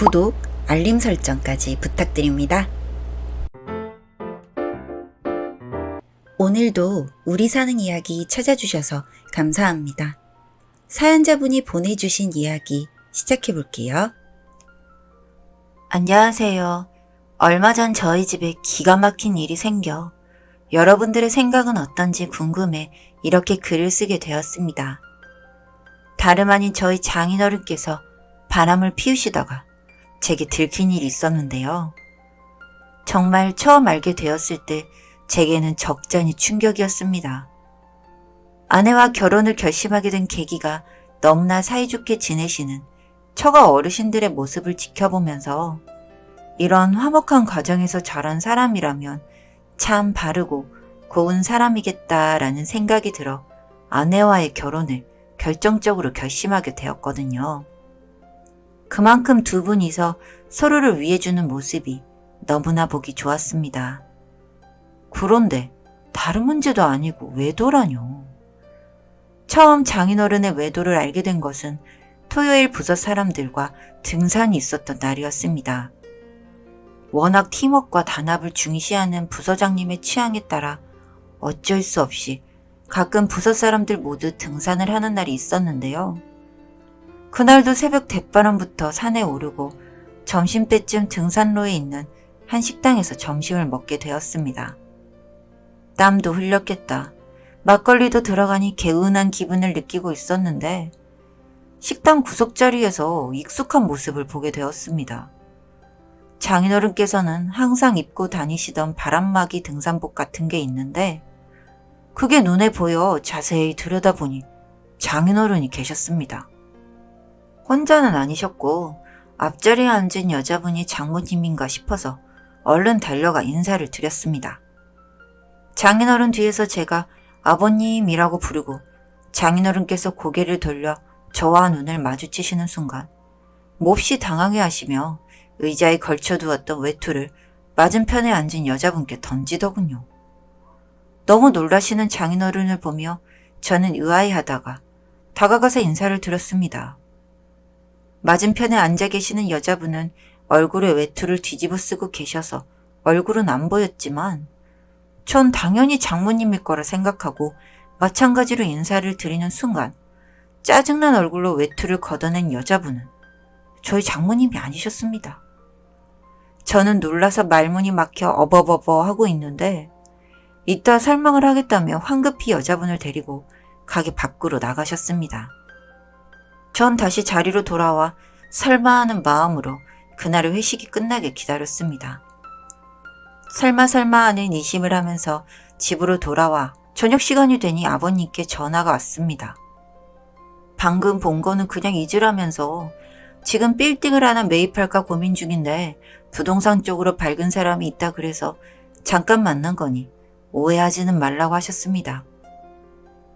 구독, 알림 설정까지 부탁드립니다. 오늘도 우리 사는 이야기 찾아주셔서 감사합니다. 사연자분이 보내주신 이야기 시작해볼게요. 안녕하세요. 얼마 전 저희 집에 기가 막힌 일이 생겨 여러분들의 생각은 어떤지 궁금해 이렇게 글을 쓰게 되었습니다. 다름 아닌 저희 장인어른께서 바람을 피우시다가 제게 들킨 일이 있었는데요. 정말 처음 알게 되었을 때 제게는 적잖이 충격이었습니다. 아내와 결혼을 결심하게 된 계기가 너무나 사이좋게 지내시는 처가 어르신들의 모습을 지켜보면서 이런 화목한 가정에서 자란 사람이라면 참 바르고 고운 사람이겠다라는 생각이 들어 아내와의 결혼을 결정적으로 결심하게 되었거든요. 그만큼 두 분이서 서로를 위해주는 모습이 너무나 보기 좋았습니다. 그런데 다른 문제도 아니고 외도라뇨. 처음 장인어른의 외도를 알게 된 것은 토요일 부서 사람들과 등산이 있었던 날이었습니다. 워낙 팀워크와 단합을 중시하는 부서장님의 취향에 따라 어쩔 수 없이 가끔 부서 사람들 모두 등산을 하는 날이 있었는데요. 그날도 새벽 대바람부터 산에 오르고 점심때쯤 등산로에 있는 한 식당에서 점심을 먹게 되었습니다. 땀도 흘렸겠다. 막걸리도 들어가니 개운한 기분을 느끼고 있었는데 식당 구석자리에서 익숙한 모습을 보게 되었습니다. 장인어른께서는 항상 입고 다니시던 바람막이 등산복 같은 게 있는데 그게 눈에 보여 자세히 들여다보니 장인어른이 계셨습니다. 혼자는 아니셨고 앞자리에 앉은 여자분이 장모님인가 싶어서 얼른 달려가 인사를 드렸습니다. 장인어른 뒤에서 제가 아버님이라고 부르고 장인어른께서 고개를 돌려 저와 눈을 마주치시는 순간 몹시 당황해하시며 의자에 걸쳐두었던 외투를 맞은편에 앉은 여자분께 던지더군요. 너무 놀라시는 장인어른을 보며 저는 의아해하다가 다가가서 인사를 드렸습니다. 맞은편에 앉아 계시는 여자분은 얼굴에 외투를 뒤집어 쓰고 계셔서 얼굴은 안 보였지만 전 당연히 장모님일 거라 생각하고 마찬가지로 인사를 드리는 순간 짜증난 얼굴로 외투를 걷어낸 여자분은 저희 장모님이 아니셨습니다. 저는 놀라서 말문이 막혀 어버버버 하고 있는데 이따 설명을 하겠다며 황급히 여자분을 데리고 가게 밖으로 나가셨습니다. 전 다시 자리로 돌아와 설마 하는 마음으로 그날의 회식이 끝나길 기다렸습니다. 설마 하는 이심을 하면서 집으로 돌아와 저녁 시간이 되니 아버님께 전화가 왔습니다. 방금 본 거는 그냥 잊으라면서 지금 빌딩을 하나 매입할까 고민 중인데 부동산 쪽으로 밝은 사람이 있다 그래서 잠깐 만난 거니 오해하지는 말라고 하셨습니다.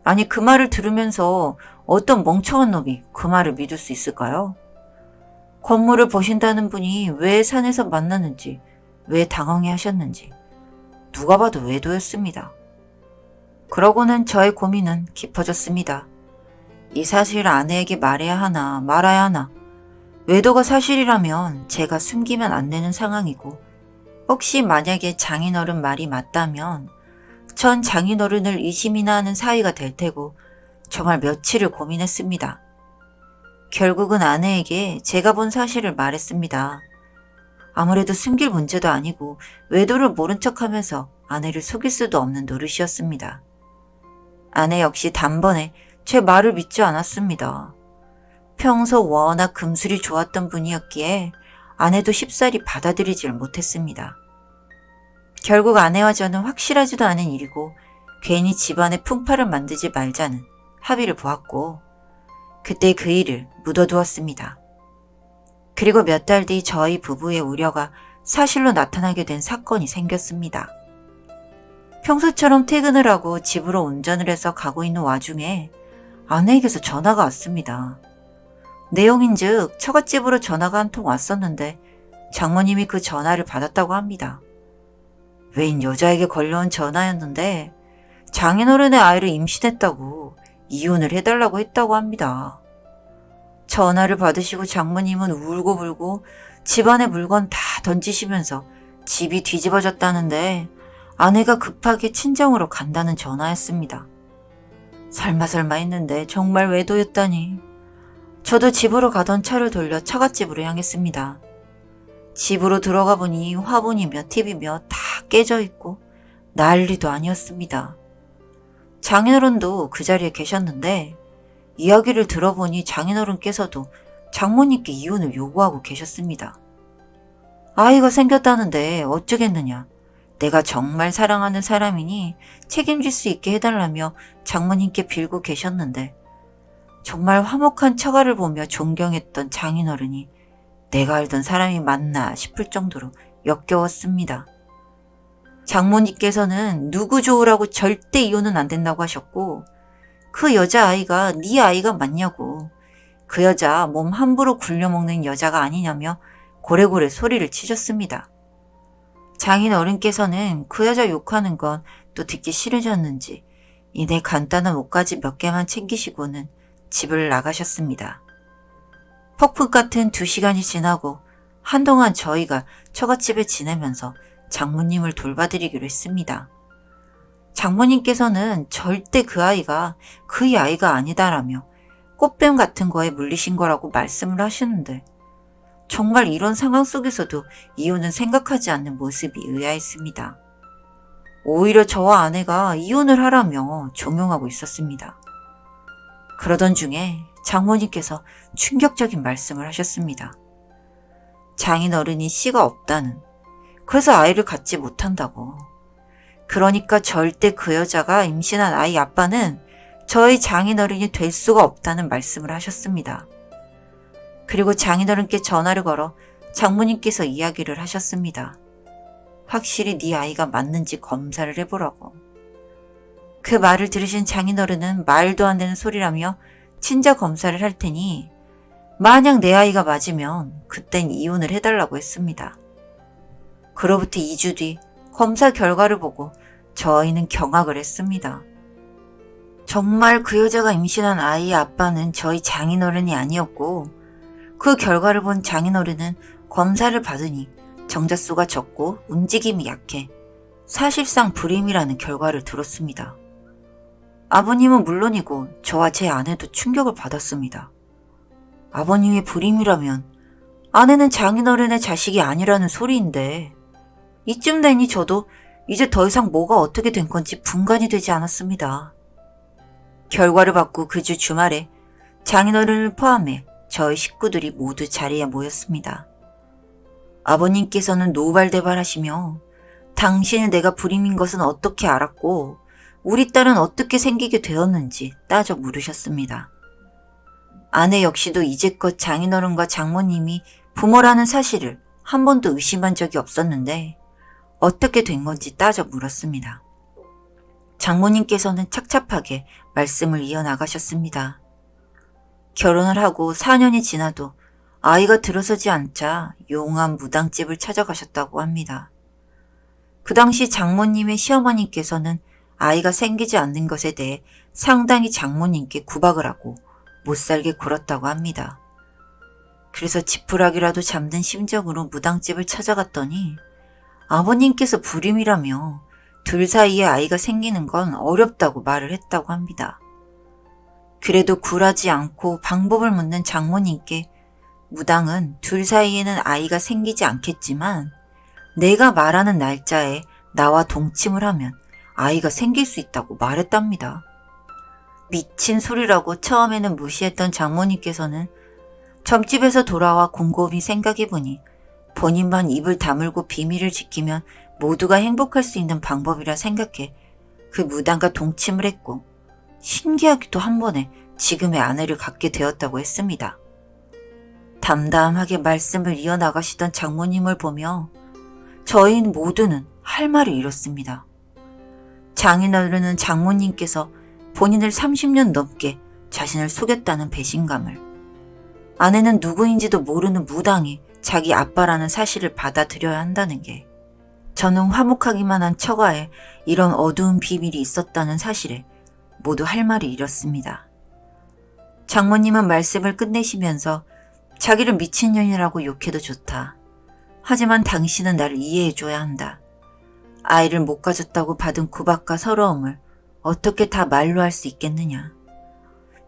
아니 그 말을 들으면서 어떤 멍청한 놈이 그 말을 믿을 수 있을까요? 건물을 보신다는 분이 왜 산에서 만났는지, 왜 당황해 하셨는지 누가 봐도 외도였습니다. 그러고는 저의 고민은 깊어졌습니다. 이 사실을 아내에게 말해야 하나 말아야 하나. 외도가 사실이라면 제가 숨기면 안 되는 상황이고 혹시 만약에 장인어른 말이 맞다면 전 장인어른을 의심이나 하는 사위가 될 테고 정말 며칠을 고민했습니다. 결국은 아내에게 제가 본 사실을 말했습니다. 아무래도 숨길 문제도 아니고 외도를 모른 척하면서 아내를 속일 수도 없는 노릇이었습니다. 아내 역시 단번에 제 말을 믿지 않았습니다. 평소 워낙 금술이 좋았던 분이었기에 아내도 쉽사리 받아들이질 못했습니다. 결국 아내와 저는 확실하지도 않은 일이고 괜히 집안에 풍파를 만들지 말자는 합의를 보았고 그때 그 일을 묻어두었습니다. 그리고 몇 달 뒤 저희 부부의 우려가 사실로 나타나게 된 사건이 생겼습니다. 평소처럼 퇴근을 하고 집으로 운전을 해서 가고 있는 와중에 아내에게서 전화가 왔습니다. 내용인즉 처갓집으로 전화가 한 통 왔었는데 장모님이 그 전화를 받았다고 합니다. 외인 여자에게 걸려온 전화였는데 장인어른의 아이를 임신했다고 이혼을 해달라고 했다고 합니다. 전화를 받으시고 장모님은 울고불고 집안의 물건 다 던지시면서 집이 뒤집어졌다는데 아내가 급하게 친정으로 간다는 전화였습니다. 설마 했는데 정말 외도였다니. 저도 집으로 가던 차를 돌려 처갓집으로 향했습니다. 집으로 들어가 보니 화분이며 TV며 다 깨져 있고 난리도 아니었습니다. 장인어른도 그 자리에 계셨는데 이야기를 들어보니 장인어른께서도 장모님께 이혼을 요구하고 계셨습니다. 아이가 생겼다는데 어쩌겠느냐. 내가 정말 사랑하는 사람이니 책임질 수 있게 해달라며 장모님께 빌고 계셨는데 정말 화목한 처가를 보며 존경했던 장인어른이 내가 알던 사람이 맞나 싶을 정도로 역겨웠습니다. 장모님께서는 누구 좋으라고 절대 이혼은 안 된다고 하셨고 그 여자아이가 네 아이가 맞냐고 그 여자 몸 함부로 굴려먹는 여자가 아니냐며 고래고래 소리를 치셨습니다. 장인어른께서는 그 여자 욕하는 건 또 듣기 싫으셨는지 이내 간단한 옷가지 몇 개만 챙기시고는 집을 나가셨습니다. 폭풍 같은 2시간이 지나고 한동안 저희가 처갓집에 지내면서 장모님을 돌봐드리기로 했습니다. 장모님께서는 절대 그 아이가 그의 아이가 아니다라며 꽃뱀 같은 거에 물리신 거라고 말씀을 하시는데 정말 이런 상황 속에서도 이혼은 생각하지 않는 모습이 의아했습니다. 오히려 저와 아내가 이혼을 하라며 종용하고 있었습니다. 그러던 중에 장모님께서 충격적인 말씀을 하셨습니다. 장인어른이 씨가 없다는, 그래서 아이를 갖지 못한다고. 그러니까 절대 그 여자가 임신한 아이 아빠는 저희 장인어른이 될 수가 없다는 말씀을 하셨습니다. 그리고 장인어른께 전화를 걸어 장모님께서 이야기를 하셨습니다. 확실히 네 아이가 맞는지 검사를 해보라고. 그 말을 들으신 장인어른은 말도 안 되는 소리라며 친자 검사를 할 테니 만약 내 아이가 맞으면 그땐 이혼을 해달라고 했습니다. 그로부터 2주 뒤 검사 결과를 보고 저희는 경악을 했습니다. 정말 그 여자가 임신한 아이의 아빠는 저희 장인어른이 아니었고 그 결과를 본 장인어른은 검사를 받으니 정자수가 적고 움직임이 약해 사실상 불임이라는 결과를 들었습니다. 아버님은 물론이고 저와 제 아내도 충격을 받았습니다. 아버님이 불임이라면 아내는 장인어른의 자식이 아니라는 소리인데 이쯤 되니 저도 이제 더 이상 뭐가 어떻게 된 건지 분간이 되지 않았습니다. 결과를 받고 그 주 주말에 장인어른을 포함해 저희 식구들이 모두 자리에 모였습니다. 아버님께서는 노발대발하시며 당신은 내가 불임인 것은 어떻게 알았고 우리 딸은 어떻게 생기게 되었는지 따져 물으셨습니다. 아내 역시도 이제껏 장인어른과 장모님이 부모라는 사실을 한 번도 의심한 적이 없었는데 어떻게 된 건지 따져 물었습니다. 장모님께서는 착잡하게 말씀을 이어나가셨습니다. 결혼을 하고 4년이 지나도 아이가 들어서지 않자 용한 무당집을 찾아가셨다고 합니다. 그 당시 장모님의 시어머니께서는 아이가 생기지 않는 것에 대해 상당히 장모님께 구박을 하고 못살게 굴었다고 합니다. 그래서 지푸라기라도 잡는 심정으로 무당집을 찾아갔더니 아버님께서 불임이라며 둘 사이에 아이가 생기는 건 어렵다고 말을 했다고 합니다. 그래도 굴하지 않고 방법을 묻는 장모님께 무당은 둘 사이에는 아이가 생기지 않겠지만 내가 말하는 날짜에 나와 동침을 하면 아이가 생길 수 있다고 말했답니다. 미친 소리라고 처음에는 무시했던 장모님께서는 점집에서 돌아와 곰곰이 생각해보니 본인만 입을 다물고 비밀을 지키면 모두가 행복할 수 있는 방법이라 생각해 그 무당과 동침을 했고 신기하기도 한 번에 지금의 아내를 갖게 되었다고 했습니다. 담담하게 말씀을 이어나가시던 장모님을 보며 저희 모두는 할 말을 잃었습니다. 장인어른은 장모님께서 본인을 30년 넘게 자신을 속였다는 배신감을, 아내는 누구인지도 모르는 무당이 자기 아빠라는 사실을 받아들여야 한다는 게, 저는 화목하기만 한 처가에 이런 어두운 비밀이 있었다는 사실에 모두 할 말을 잃었습니다. 장모님은 말씀을 끝내시면서 자기를 미친년이라고 욕해도 좋다. 하지만 당신은 나를 이해해줘야 한다. 아이를 못 가졌다고 받은 구박과 서러움을 어떻게 다 말로 할 수 있겠느냐.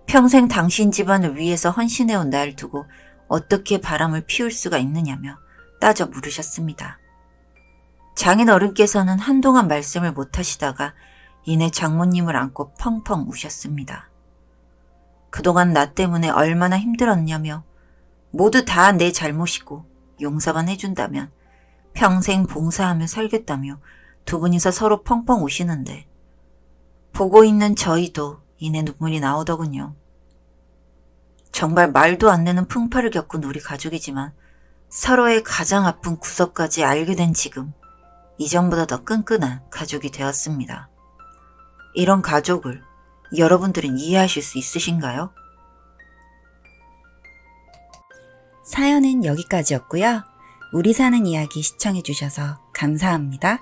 평생 당신 집안을 위해서 헌신해온 날 두고 어떻게 바람을 피울 수가 있느냐며 따져 물으셨습니다. 장인 어른께서는 한동안 말씀을 못하시다가 이내 장모님을 안고 펑펑 우셨습니다. 그동안 나 때문에 얼마나 힘들었냐며 모두 다 내 잘못이고 용서만 해준다면 평생 봉사하며 살겠다며 두 분이서 서로 펑펑 우시는데 보고 있는 저희도 이내 눈물이 나오더군요. 정말 말도 안 되는 풍파를 겪은 우리 가족이지만 서로의 가장 아픈 구석까지 알게 된 지금 이전보다 더 끈끈한 가족이 되었습니다. 이런 가족을 여러분들은 이해하실 수 있으신가요? 사연은 여기까지였고요. 우리 사는 이야기 시청해주셔서 감사합니다.